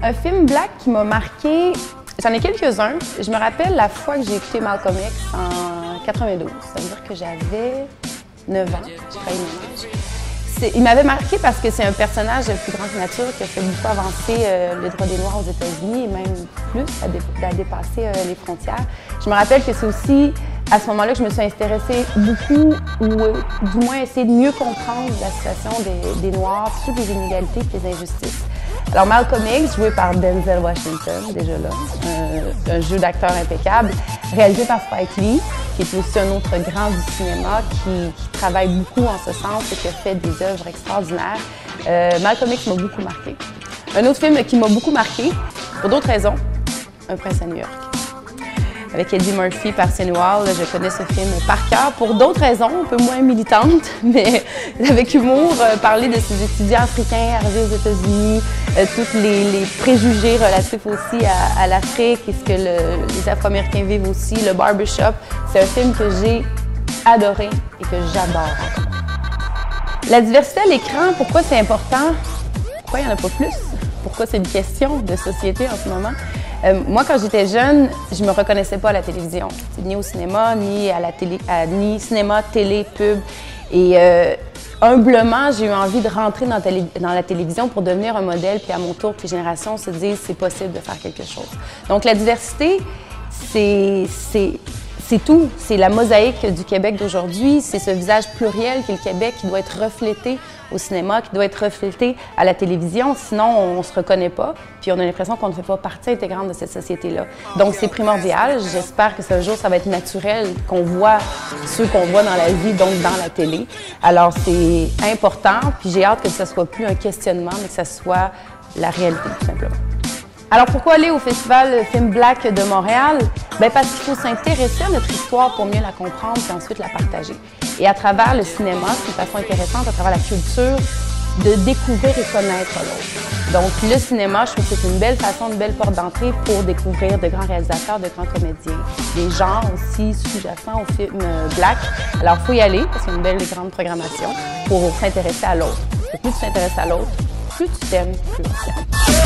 Un film black qui m'a marqué, j'en ai quelques-uns. Je me rappelle la fois que j'ai écouté Malcolm X en 92. Ça veut dire que j'avais 9 ans, j'ai failli mon âge. Il m'avait marqué parce que c'est un personnage de plus grande nature qui a fait beaucoup avancer les droits des Noirs aux États-Unis et même plus, à dépasser les frontières. Je me rappelle que c'est aussi à ce moment-là que je me suis intéressée beaucoup, ou du moins essayer de mieux comprendre la situation des Noirs, toutes les inégalités et les injustices. Alors Malcolm X, joué par Denzel Washington, déjà là, un jeu d'acteur impeccable, réalisé par Spike Lee, qui est aussi un autre grand du cinéma, qui travaille beaucoup en ce sens et qui a fait des œuvres extraordinaires. Malcolm X m'a beaucoup marqué. Un autre film qui m'a beaucoup marqué, pour d'autres raisons, Un prince à New York. Avec Eddie Murphy par Wall, je connais ce film par cœur, pour d'autres raisons, un peu moins militantes, mais avec humour, parler de ces étudiants africains arrivés aux États-Unis, tous les préjugés relatifs aussi à l'Afrique et ce que les Afro-Américains vivent aussi, le barbershop. C'est un film que j'ai adoré et que j'adore encore. La diversité à l'écran, pourquoi c'est important? Pourquoi il n'y en a pas plus? Pourquoi c'est une question de société en ce moment? Moi, quand j'étais jeune, je me reconnaissais pas à la télévision, ni au cinéma, ni à la télé, ni cinéma, télé, pub. Et humblement, j'ai eu envie de rentrer dans la télévision pour devenir un modèle, puis à mon tour, que les générations se disent c'est possible de faire quelque chose. Donc la diversité, c'est tout. C'est la mosaïque du Québec d'aujourd'hui. C'est ce visage pluriel qu'est le Québec qui doit être reflété au cinéma, qui doit être reflété à la télévision. Sinon, on ne se reconnaît pas. Puis on a l'impression qu'on ne fait pas partie intégrante de cette société-là. Donc c'est primordial. J'espère que ce jour, ça va être naturel, qu'on voit ceux qu'on voit dans la vie, donc dans la télé. Alors c'est important. Puis j'ai hâte que ce ne soit plus un questionnement, mais que ce soit la réalité, tout simplement. Alors pourquoi aller au Festival Film Black de Montréal? Bien parce qu'il faut s'intéresser à notre histoire pour mieux la comprendre et ensuite la partager. Et à travers le cinéma, c'est une façon intéressante, à travers la culture, de découvrir et connaître l'autre. Donc le cinéma, je trouve que c'est une belle façon, une belle porte d'entrée pour découvrir de grands réalisateurs, de grands comédiens, des genres aussi sous-jacents au film Black. Alors il faut y aller parce qu'il y a une belle et grande programmation pour s'intéresser à l'autre. Plus tu t'intéresses à l'autre, plus tu t'aimes, plus tu t'aimes.